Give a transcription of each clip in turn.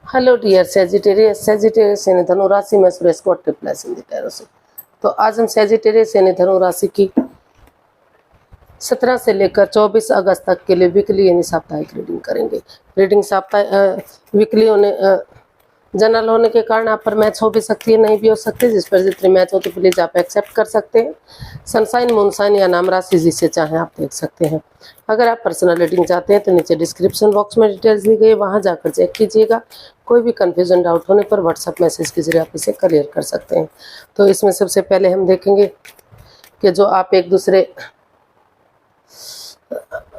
Hello dear Sagittarius यानी धनु राशि में सुरेश को ट्रिप्लस इन द टैरो से। तो आज हम सेजिटेरियस यानी धनु राशि की 17 से लेकर 24 अगस्त तक के लिए वीकली यानी साप्ताहिक रीडिंग करेंगे। रीडिंग साप्ताहिक वीकली होने जनरल होने के कारण आप पर मैच हो भी सकती है, नहीं भी हो सकती। जिस पर जितने मैच होते प्लीज आप एक्सेप्ट कर सकते हैं। सनसाइन, मूनसाइन या नाम राशि जिसे चाहें आप देख सकते हैं। अगर आप पर्सनल रीडिंग चाहते हैं तो नीचे डिस्क्रिप्शन बॉक्स में डिटेल्स दी गई है, वहां जाकर चेक कीजिएगा। कोई भी कन्फ्यूजन डाउट होने पर व्हाट्सएप मैसेज के जरिए आप इसे क्लियर कर सकते हैं। तो इसमें सबसे पहले हम देखेंगे कि जो आप एक दूसरे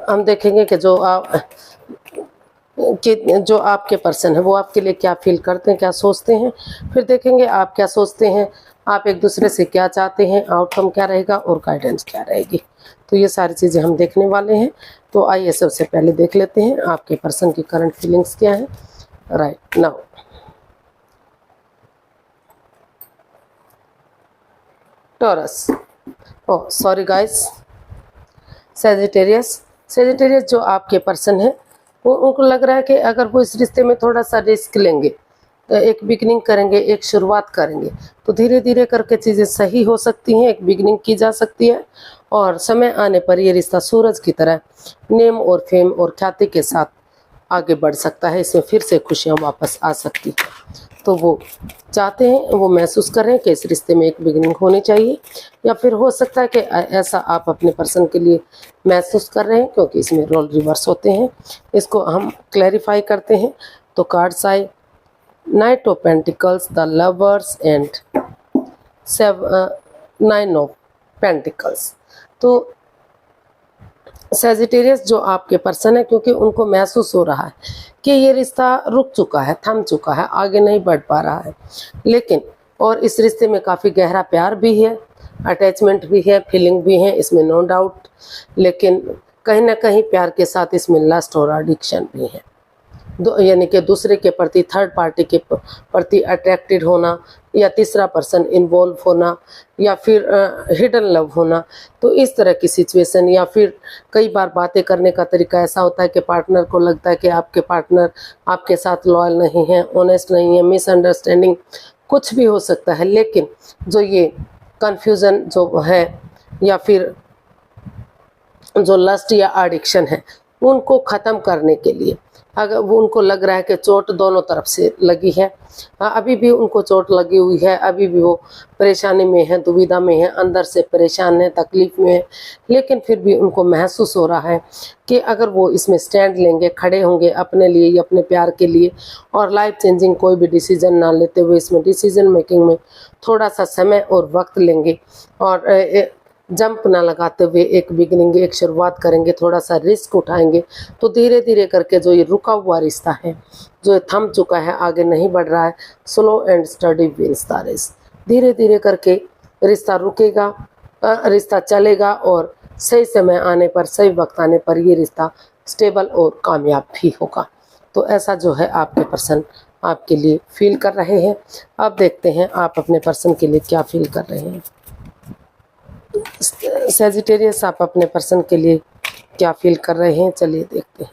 हम देखेंगे कि जो आपके पर्सन है वो आपके लिए क्या फील करते हैं, क्या सोचते हैं। फिर देखेंगे आप क्या सोचते हैं, आप एक दूसरे से क्या चाहते हैं, आउटकम क्या रहेगा और गाइडेंस क्या रहेगी। तो ये सारी चीज़ें हम देखने वाले हैं। तो आइए सबसे पहले देख लेते हैं आपके पर्सन की करंट फीलिंग्स क्या है right now. Taurus, oh sorry guys, Sagittarius जो आपके पर्सन है वो उनको लग रहा है कि अगर वो इस रिश्ते में थोड़ा सा रिस्क लेंगे, एक बिगनिंग करेंगे, एक शुरुआत करेंगे तो धीरे धीरे करके चीज़ें सही हो सकती हैं, एक बिगनिंग की जा सकती है और समय आने पर ये रिश्ता सूरज की तरह नेम और फेम और ख्याति के साथ आगे बढ़ सकता है। इसमें फिर से खुशियाँ वापस आ सकती हैं। तो वो चाहते हैं, वो महसूस कर रहे हैं कि इस रिश्ते में एक बिगनिंग होनी चाहिए, या फिर हो सकता है कि ऐसा आप अपने पर्सन के लिए महसूस कर रहे हैं क्योंकि इसमें रोल रिवर्स होते हैं। इसको हम क्लैरिफाई करते हैं। तो कार्ड्स आए night of pentacles, the lovers and 9 of pentacles. तो सेजिटेरियस जो आपके पर्सन है, क्योंकि उनको महसूस हो रहा है कि ये रिश्ता रुक चुका है, थम चुका है, आगे नहीं बढ़ पा रहा है, लेकिन और इस रिश्ते में काफ़ी गहरा प्यार भी है, अटैचमेंट भी है, फीलिंग भी है, इसमें नो डाउट। लेकिन कहीं ना कहीं प्यार के साथ इसमें लस्ट और एडिक्शन भी है, यानी कि दूसरे के प्रति, थर्ड पार्टी के प्रति अट्रैक्टेड होना, या तीसरा पर्सन इन्वॉल्व होना, या फिर हिडन लव होना। तो इस तरह की सिचुएशन, या फिर कई बार बातें करने का तरीका ऐसा होता है कि पार्टनर को लगता है कि आपके पार्टनर आपके साथ लॉयल नहीं है, ऑनेस्ट नहीं है, मिसअंडरस्टैंडिंग कुछ भी हो सकता है। लेकिन जो ये कन्फ्यूज़न जो है, या फिर जो लस्ट या एडिक्शन है, उनको ख़त्म करने के लिए अगर वो उनको लग रहा है कि चोट दोनों तरफ से लगी है, अभी भी उनको चोट लगी हुई है, अभी भी वो परेशानी में है, दुविधा में है, अंदर से परेशान है, तकलीफ़ में है, लेकिन फिर भी उनको महसूस हो रहा है कि अगर वो इसमें स्टैंड लेंगे, खड़े होंगे अपने लिए या अपने प्यार के लिए, और लाइफ चेंजिंग कोई भी डिसीजन ना लेते हुए इसमें डिसीजन मेकिंग में थोड़ा सा समय और वक्त लेंगे, और जंप ना लगाते हुए एक बिगनिंग, एक शुरुआत करेंगे, थोड़ा सा रिस्क उठाएंगे, तो धीरे धीरे करके जो ये रुका हुआ रिश्ता है, जो ये थम चुका है, आगे नहीं बढ़ रहा है, slow and steady wins the race. धीरे धीरे करके रिश्ता रुकेगा, रिश्ता चलेगा, और सही समय आने पर, सही वक्त आने पर ये रिश्ता स्टेबल और कामयाब भी होगा। तो ऐसा जो है आपके पर्सन आपके लिए फील कर रहे हैं। अब देखते हैं आप अपने पर्सन के लिए क्या फील कर रहे हैं। सेजिटेरियस आप अपने पर्सन के लिए क्या फील कर रहे हैं, चलिए देखते हैं।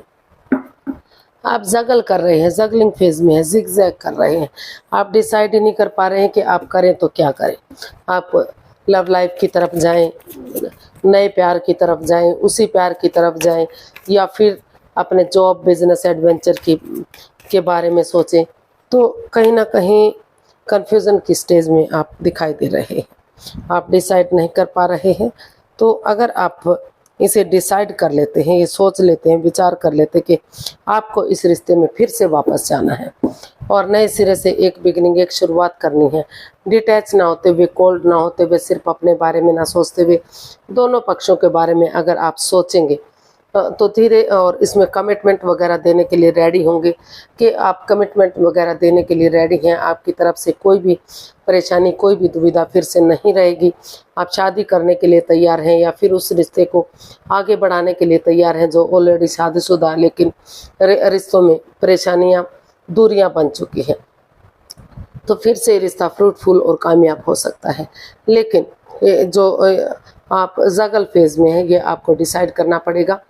आप जगल कर रहे हैं, जगलिंग फेज में है, जिगजैग कर रहे हैं, आप डिसाइड ही नहीं कर पा रहे हैं कि आप करें तो क्या करें। आप लव लाइफ की तरफ जाएं, नए प्यार की तरफ जाएं, उसी प्यार की तरफ जाएं, या फिर अपने जॉब, बिजनेस, एडवेंचर के बारे में सोचें। तो कहीं ना कहीं कन्फ्यूज़न की स्टेज में आप दिखाई दे रहे हैं, आप डिसाइड नहीं कर पा रहे हैं। तो अगर आप इसे डिसाइड कर लेते हैं, ये सोच लेते हैं, विचार कर लेते हैं कि आपको इस रिश्ते में फिर से वापस जाना है और नए सिरे से एक बिगनिंग, एक शुरुआत करनी है, डिटैच ना होते हुए, कोल्ड ना होते हुए, सिर्फ अपने बारे में ना सोचते हुए दोनों पक्षों के बारे में अगर आप सोचेंगे तो धीरे, और इसमें कमिटमेंट वगैरह देने के लिए रेडी होंगे कि आप कमिटमेंट वगैरह देने के लिए रेडी हैं, आपकी तरफ से कोई भी परेशानी, कोई भी दुविधा फिर से नहीं रहेगी। आप शादी करने के लिए तैयार हैं, या फिर उस रिश्ते को आगे बढ़ाने के लिए तैयार हैं जो ऑलरेडी शादीशुदा लेकिन रिश्तों में परेशानियाँ, दूरियाँ बन चुकी हैं। तो फिर से रिश्ता फ्रूटफुल और कामयाब हो सकता है। लेकिन जो आप जगल फेज में है, ये आपको डिसाइड करना पड़ेगा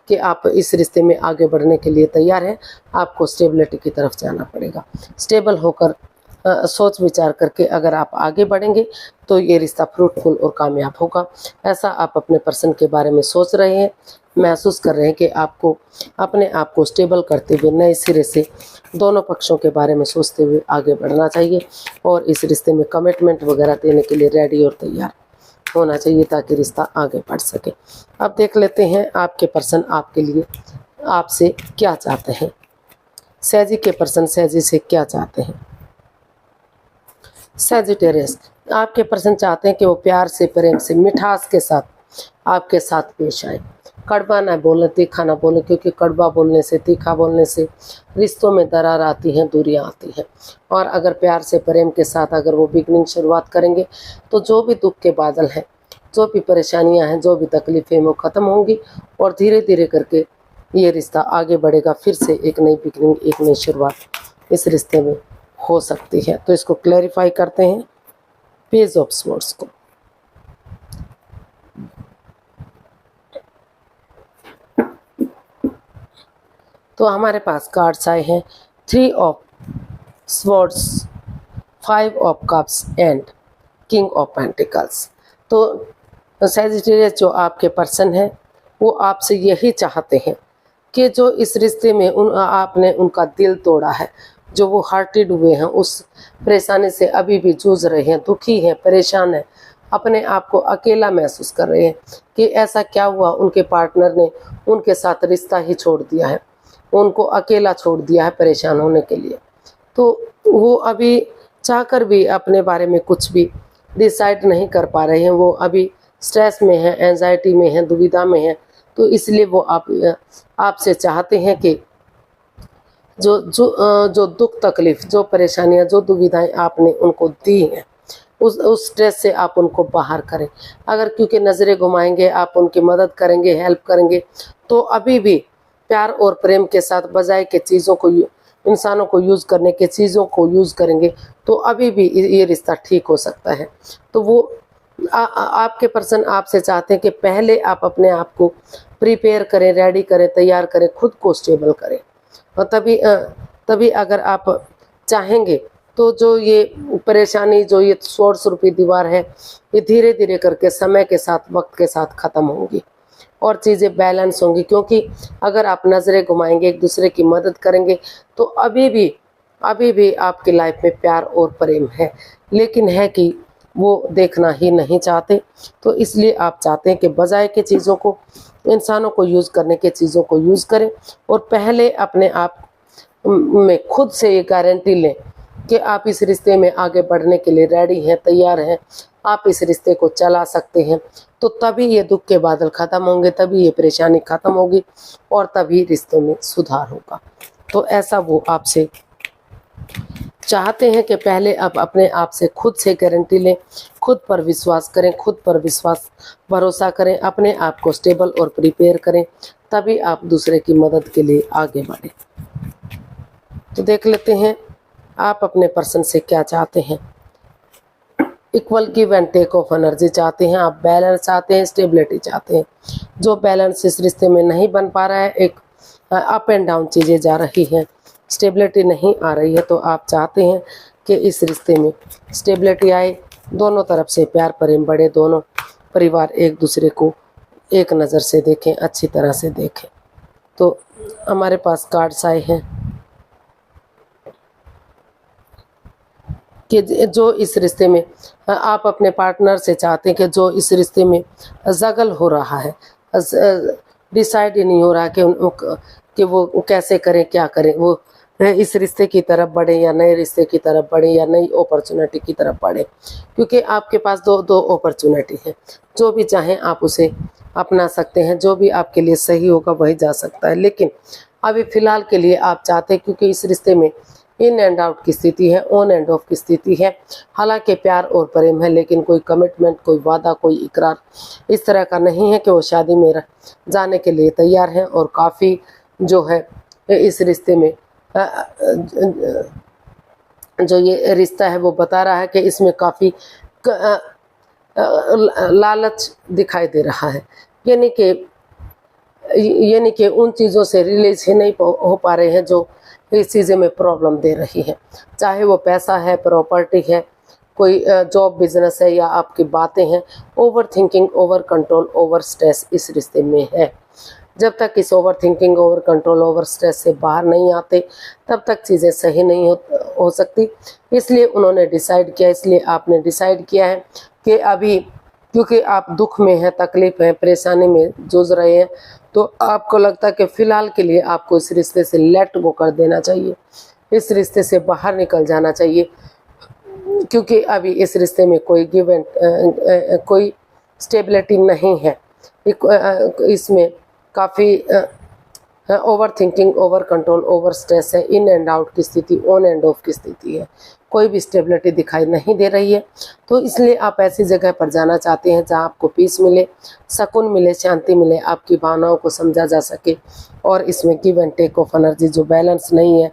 कि आप इस रिश्ते में आगे बढ़ने के लिए तैयार हैं, आपको स्टेबिलिटी की तरफ जाना पड़ेगा। स्टेबल होकर सोच विचार करके अगर आप आगे बढ़ेंगे तो ये रिश्ता फ्रूटफुल और कामयाब होगा। ऐसा आप अपने पर्सन के बारे में सोच रहे हैं, महसूस कर रहे हैं कि आपको अपने आप को स्टेबल करते हुए नए सिरे से दोनों पक्षों के बारे में सोचते हुए आगे बढ़ना चाहिए और इस रिश्ते में कमिटमेंट वगैरह देने के लिए रेडी और तैयार होना चाहिए ताकि रिश्ता आगे बढ़ सके। अब देख लेते हैं आपके पर्सन आपके लिए आपसे क्या चाहते हैं। सैजी के पर्सन सैजी से क्या चाहते हैं। सैजिटेरियस, आपके पर्सन चाहते हैं कि वो प्यार से, प्रेम से, मिठास के साथ आपके साथ पेश आए। कड़वा ना बोले, तीखा ना बोले, क्योंकि कड़वा बोलने से, तीखा बोलने से रिश्तों में दरार आती हैं, दूरियां आती हैं। और अगर प्यार से, प्रेम के साथ अगर वो बिगनिंग शुरुआत करेंगे तो जो भी दुख के बादल हैं, जो भी परेशानियां हैं, जो भी तकलीफ़ें वो ख़त्म होंगी और धीरे धीरे करके ये रिश्ता आगे बढ़ेगा। फिर से एक नई बिगनिंग, एक नई शुरुआत इस रिश्ते में हो सकती है। तो इसको क्लैरिफाई करते हैं पेज ऑफ स्वॉर्ड्स को। तो हमारे पास कार्ड्स आए हैं 3 of swords, 5 of cups and king of pentacles. तो सैजिटेरियस जो आपके पर्सन हैं वो आपसे यही चाहते हैं कि जो इस रिश्ते में आपने उनका दिल तोड़ा है, जो वो हार्टेड हुए हैं, उस परेशानी से अभी भी जूझ रहे हैं, दुखी हैं, परेशान हैं, अपने आप को अकेला महसूस कर रहे हैं कि ऐसा क्या हुआ उनके पार्टनर ने उनके साथ रिश्ता ही छोड़ दिया है, उनको अकेला छोड़ दिया है परेशान होने के लिए। तो वो अभी चाहकर भी अपने बारे में कुछ भी डिसाइड नहीं कर पा रहे हैं। वो अभी स्ट्रेस में हैं, एंजाइटी में हैं, दुविधा में हैं। तो इसलिए वो आपसे चाहते हैं कि जो दुख तकलीफ़, जो परेशानियां, जो दुविधाएं आपने उनको दी हैं, उस स्ट्रेस से आप उनको बाहर करें। अगर क्योंकि नज़रें घुमाएंगे, आप उनकी मदद करेंगे, हेल्प करेंगे, तो अभी भी प्यार और प्रेम के साथ बजाय के चीज़ों को, इंसानों को यूज़ करने के, चीज़ों को यूज़ करेंगे तो अभी भी ये रिश्ता ठीक हो सकता है। तो वो आपके पर्सन आपसे चाहते हैं कि पहले आप अपने आप को प्रिपेयर करें, रेडी करें, तैयार करें, खुद को स्टेबल करें। और तभी अगर आप चाहेंगे तो जो ये परेशानी, जो ये सोर्स रूपी दीवार है, ये धीरे धीरे करके समय के साथ, वक्त के साथ ख़त्म होंगी और चीज़ें बैलेंस होंगी। क्योंकि अगर आप नज़रें घुमाएंगे, एक दूसरे की मदद करेंगे तो अभी भी आपकी लाइफ में प्यार और प्रेम है, लेकिन है कि वो देखना ही नहीं चाहते। तो इसलिए आप चाहते हैं कि बजाय के चीज़ों को, इंसानों को यूज़ करने के, चीज़ों को यूज़ करें और पहले अपने आप में खुद से ये गारंटी लें कि आप इस रिश्ते में आगे बढ़ने के लिए रेडी हैं, तैयार हैं, आप इस रिश्ते को चला सकते हैं। तो तभी ये दुख के बादल ख़त्म होंगे, तभी ये परेशानी ख़त्म होगी और तभी रिश्तों में सुधार होगा। तो ऐसा वो आपसे चाहते हैं कि पहले आप अपने आप से खुद से गारंटी लें, खुद पर विश्वास करें, खुद पर भरोसा करें, अपने आप को स्टेबल और प्रिपेयर करें, तभी आप दूसरे की मदद के लिए आगे बढ़ें। तो देख लेते हैं आप अपने पर्सन से क्या चाहते हैं। Equal give and take of energy चाहते हैं आप, बैलेंस चाहते हैं, स्टेबिलिटी चाहते हैं। जो बैलेंस इस रिश्ते में नहीं बन पा रहा है, एक अप एंड डाउन चीज़ें जा रही हैं, स्टेबिलिटी नहीं आ रही है, तो आप चाहते हैं कि इस रिश्ते में स्टेबिलिटी आए, दोनों तरफ से प्यार प्रेम बढ़े, दोनों परिवार एक दूसरे को एक नज़र से देखें, अच्छी तरह से देखें। तो हमारे पास कार्ड्स आए हैं कि जो इस रिश्ते में आप अपने पार्टनर से चाहते हैं कि जो इस रिश्ते में जगल हो रहा है, डिसाइड ही नहीं हो रहा कि वो कैसे करें, क्या करें, वो इस रिश्ते की तरफ बढ़े या नए रिश्ते की तरफ बढ़े या नई अपॉर्चुनिटी की तरफ बढ़े। क्योंकि आपके पास दो अपॉर्चुनिटी है, जो भी चाहें आप उसे अपना सकते हैं, जो भी आपके लिए सही होगा वही जा सकता है। लेकिन अभी फ़िलहाल के लिए आप चाहते हैं, क्योंकि इस रिश्ते में इन एंड आउट की स्थिति है, ऑन एंड ऑफ की स्थिति है। हालांकि प्यार और प्रेम है, लेकिन कोई कमिटमेंट, कोई वादा, कोई इकरार इस तरह का नहीं है कि वो शादी में जाने के लिए तैयार हैं। और काफ़ी जो है इस रिश्ते में जो ये रिश्ता है वो बता रहा है कि इसमें काफ़ी लालच दिखाई दे रहा है। यानी कि यानी कि उन चीज़ों से रिलीज ही नहीं हो पा रहे हैं जो इस चीज़ें में प्रॉब्लम दे रही है, चाहे वो पैसा है, प्रॉपर्टी है, कोई जॉब बिजनेस है या आपकी बातें हैं। Over thinking, over control, over stress इस रिश्ते में है। जब तक इस over thinking, over control, over stress से बाहर नहीं आते तब तक चीज़ें सही नहीं हो सकती। इसलिए उन्होंने डिसाइड किया, इसलिए आपने डिसाइड किया है कि अभी क्योंकि आप दुख में हैं, तकलीफ है, परेशानी में जूझ रहे हैं, तो आपको लगता है कि फ़िलहाल के लिए आपको इस रिश्ते से लेट गो कर देना चाहिए, इस रिश्ते से बाहर निकल जाना चाहिए, क्योंकि अभी इस रिश्ते में कोई कोई स्टेबिलिटी नहीं है। इसमें काफ़ी over thinking, over control, over stress है, इन एंड आउट की स्थिति, ऑन एंड ऑफ की स्थिति है, कोई भी स्टेबिलिटी दिखाई नहीं दे रही है। तो इसलिए आप ऐसी जगह पर जाना चाहते हैं जहां आपको पीस मिले, सुकून मिले, शांति मिले, आपकी भावनाओं को समझा जा सके और इसमें give and take of energy, जो बैलेंस नहीं है,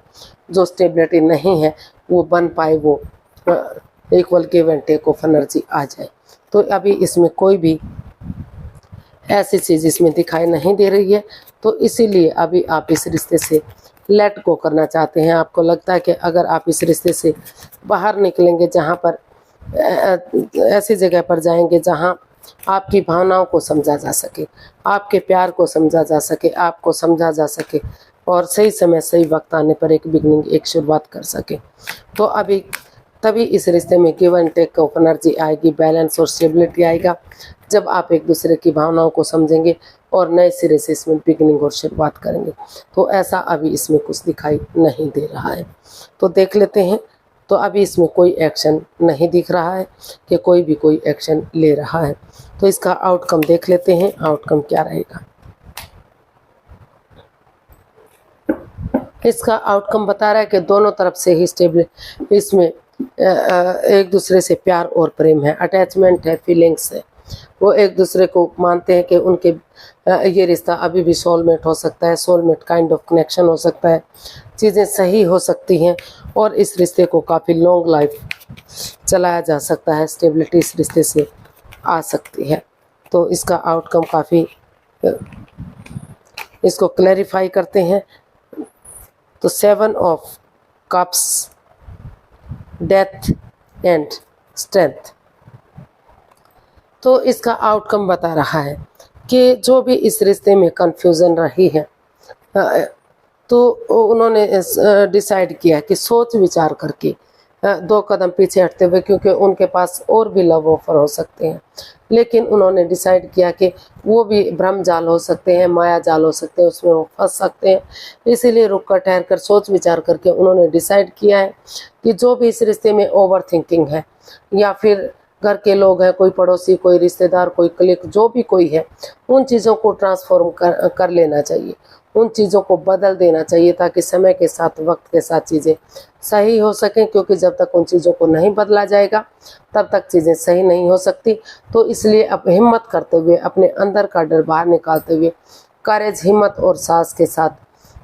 जो स्टेबिलिटी नहीं है, वो बन पाए, वो equal give and take of energy आ जाए। तो अभी इसमें कोई भी ऐसी चीज़ इसमें दिखाई नहीं दे रही है। तो इसीलिए अभी आप इस रिश्ते से लेट गो करना चाहते हैं। आपको लगता है कि अगर आप इस रिश्ते से बाहर निकलेंगे, जहाँ पर ऐसी जगह पर जाएंगे जहाँ आपकी भावनाओं को समझा जा सके, आपके प्यार को समझा जा सके, आपको समझा जा सके और सही समय सही वक्त आने पर एक बिगनिंग, एक शुरुआत कर सके, तो अभी तभी इस रिश्ते में give and take of energy आएगी, बैलेंस और स्टेबिलिटी आएगा, जब आप एक दूसरे की भावनाओं को समझेंगे और नए सिरे से इसमें बिगनिंग और शुरुआत करेंगे। तो ऐसा अभी इसमें कुछ दिखाई नहीं दे रहा है। तो देख लेते हैं। तो अभी इसमें कोई एक्शन नहीं दिख रहा है कि कोई भी कोई एक्शन ले रहा है। तो इसका आउटकम देख लेते हैं, आउटकम क्या रहेगा। इसका आउटकम बता रहा है कि दोनों तरफ से ही स्टेबल, इसमें एक दूसरे से प्यार और प्रेम है, अटैचमेंट है, फीलिंग्स है। वो एक दूसरे को मानते हैं कि उनके ये रिश्ता अभी भी सोलमेट हो सकता है, सोलमेट काइंड ऑफ कनेक्शन हो सकता है, चीज़ें सही हो सकती हैं और इस रिश्ते को काफ़ी लॉन्ग लाइफ चलाया जा सकता है, स्टेबिलिटी इस रिश्ते से आ सकती है। तो इसका आउटकम काफ़ी, इसको क्लैरिफाई करते हैं। तो 7 of cups, death and strength. तो इसका आउटकम बता रहा है कि जो भी इस रिश्ते में कन्फ्यूज़न रही है, तो उन्होंने डिसाइड किया कि सोच विचार करके 2 कदम पीछे हटते हुए, क्योंकि उनके पास और भी लव ऑफर हो सकते हैं, लेकिन उन्होंने डिसाइड किया कि वो भी भ्रम जाल हो सकते हैं, माया जाल हो सकते हैं, उसमें वो फंस सकते हैं। इसीलिए रुक कर ठहर कर सोच विचार करके उन्होंने डिसाइड किया है कि जो भी इस रिश्ते में ओवर थिंकिंग है, या फिर घर के लोग हैं, कोई पड़ोसी, कोई रिश्तेदार, कोई क्लिक, जो भी कोई है, उन चीज़ों को ट्रांसफॉर्म कर लेना चाहिए, उन चीज़ों को बदल देना चाहिए, ताकि समय के साथ, वक्त के साथ चीज़ें सही हो सकें। क्योंकि जब तक उन चीज़ों को नहीं बदला जाएगा तब तक चीज़ें सही नहीं हो सकती। तो इसलिए अब हिम्मत करते हुए, अपने अंदर का डर बाहर निकालते हुए, करेज, हिम्मत और साहस के साथ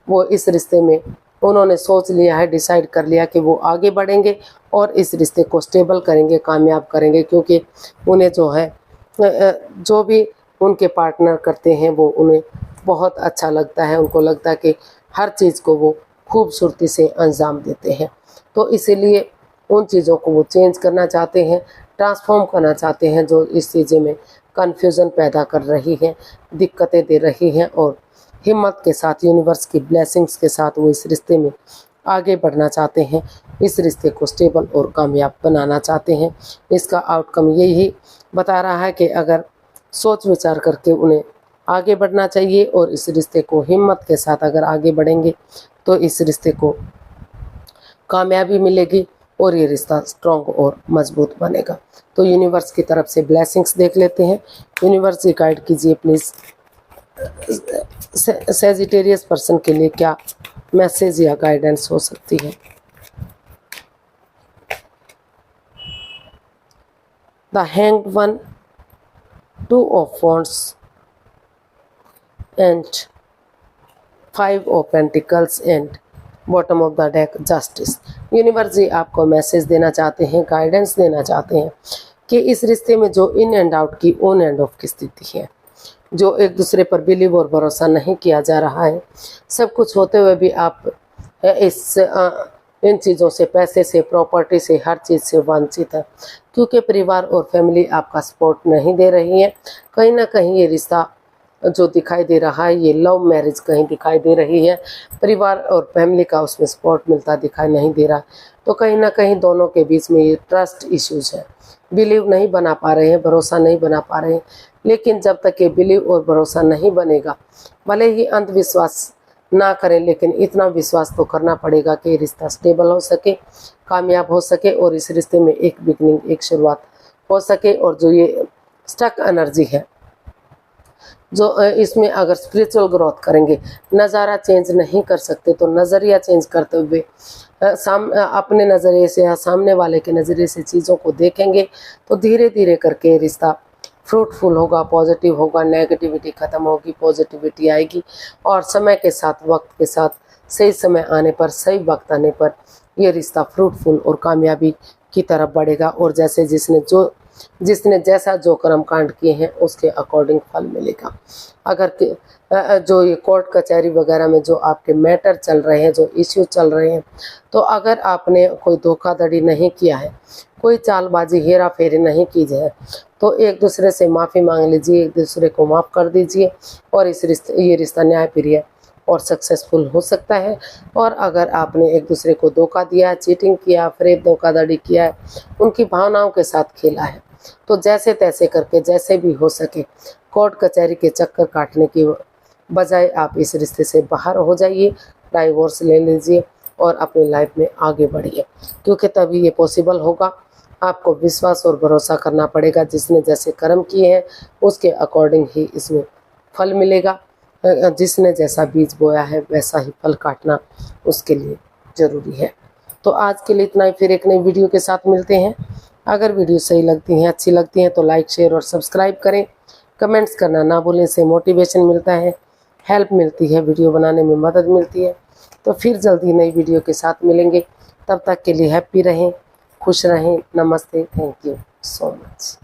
वो इस रिश्ते में उन्होंने सोच लिया है, डिसाइड कर लिया कि वो आगे बढ़ेंगे और इस रिश्ते को स्टेबल करेंगे, कामयाब करेंगे। क्योंकि उन्हें जो है, जो भी उनके पार्टनर करते हैं वो उन्हें बहुत अच्छा लगता है, उनको लगता है कि हर चीज़ को वो खूबसूरती से अंजाम देते हैं। तो इसीलिए उन चीज़ों को वो चेंज करना चाहते हैं, ट्रांसफॉर्म करना चाहते हैं, जो इस चीज़ें में कन्फ्यूज़न पैदा कर रही हैं, दिक्कतें दे रही हैं, और हिम्मत के साथ, यूनिवर्स की ब्लेसिंग्स के साथ वो इस रिश्ते में आगे बढ़ना चाहते हैं, इस रिश्ते को स्टेबल और कामयाब बनाना चाहते हैं। इसका आउटकम यही बता रहा है कि अगर सोच विचार करके उन्हें आगे बढ़ना चाहिए और इस रिश्ते को हिम्मत के साथ अगर आगे बढ़ेंगे तो इस रिश्ते को कामयाबी मिलेगी और ये रिश्ता स्ट्रॉन्ग और मजबूत बनेगा। तो यूनिवर्स की तरफ से ब्लेसिंग्स देख लेते हैं। यूनिवर्स जी गाइड कीजिए प्लीज़, सेजिटेरियस पर्सन के लिए क्या मैसेज या गाइडेंस हो सकती है। The hanged one, 2 of wands and 5 of pentacles and bottom of the deck justice. Universe ji आपको मैसेज देना चाहते हैं, गाइडेंस देना चाहते हैं कि इस रिश्ते में जो इन एंड आउट की, ऑन एंड ऑफ की स्थिति है, जो एक दूसरे पर बिलीव और भरोसा नहीं किया जा रहा है। सब कुछ होते हुए भी आप इन चीज़ों से, पैसे से, प्रॉपर्टी से, हर चीज़ से वंचित है, क्योंकि परिवार और फैमिली आपका सपोर्ट नहीं दे रही है। कहीं ना कहीं ये रिश्ता जो दिखाई दे रहा है, ये लव मैरिज कहीं दिखाई दे रही है, परिवार और फैमिली का उसमें सपोर्ट मिलता दिखाई नहीं दे रहा। तो कहीं ना कहीं दोनों के बीच में ये ट्रस्ट इश्यूज है, बिलीव नहीं बना पा रहे हैं, भरोसा नहीं बना पा रहे हैं। लेकिन जब तक ये बिलीव और भरोसा नहीं बनेगा, भले ही अंधविश्वास ना करें, लेकिन इतना विश्वास तो करना पड़ेगा कि ये रिश्ता स्टेबल हो सके, कामयाब हो सके और इस रिश्ते में एक बिगनिंग, एक शुरुआत हो सके। और जो ये स्टक एनर्जी है, जो इसमें अगर स्पिरिचुअल ग्रोथ करेंगे, नज़ारा चेंज नहीं कर सकते तो नज़रिया चेंज करते हुए अपने नज़रिए से या सामने वाले के नज़रिए से चीज़ों को देखेंगे, तो धीरे धीरे करके रिश्ता फ्रूटफुल होगा, पॉजिटिव होगा, नेगेटिविटी ख़त्म होगी, पॉजिटिविटी आएगी। और समय के साथ, वक्त के साथ, सही समय आने पर, सही वक्त आने पर ये रिश्ता फ्रूटफुल और कामयाबी की तरफ बढ़ेगा। और जैसे जिसने जैसा जो कर्म कांड किए हैं उसके अकॉर्डिंग फल मिलेगा। अगर जो ये कोर्ट कचहरी वगैरह में जो आपके मैटर चल रहे हैं, जो इश्यू चल रहे हैं, तो अगर आपने कोई धोखाधड़ी नहीं किया है, कोई चालबाजी, हेरा फेरी नहीं की है, तो एक दूसरे से माफ़ी मांग लीजिए, एक दूसरे को माफ़ कर दीजिए और ये रिश्ता न्यायप्रिय और सक्सेसफुल हो सकता है। और अगर आपने एक दूसरे को धोखा दिया, चीटिंग किया, फरेब धोखाधड़ी किया है, उनकी भावनाओं के साथ खेला है, तो जैसे तैसे करके, जैसे भी हो सके, कोर्ट कचहरी के चक्कर काटने की बजाय आप इस रिश्ते से बाहर हो जाइए, डाइवोर्स ले लीजिए और अपनी लाइफ में आगे बढ़िए, क्योंकि तभी ये पॉसिबल होगा। आपको विश्वास और भरोसा करना पड़ेगा, जिसने जैसे कर्म किए हैं उसके अकॉर्डिंग ही इसमें फल मिलेगा। जिसने जैसा बीज बोया है वैसा ही फल काटना उसके लिए ज़रूरी है। तो आज के लिए इतना ही, फिर एक नई वीडियो के साथ मिलते हैं। अगर वीडियो सही लगती हैं, अच्छी लगती हैं तो लाइक, शेयर और सब्सक्राइब करें। कमेंट्स करना ना भूलें, इससे मोटिवेशन मिलता है, हेल्प मिलती है, वीडियो बनाने में मदद मिलती है। तो फिर जल्दी नई वीडियो के साथ मिलेंगे, तब तक के लिए हैप्पी रहें, खुश रहें। नमस्ते, थैंक यू सो मच।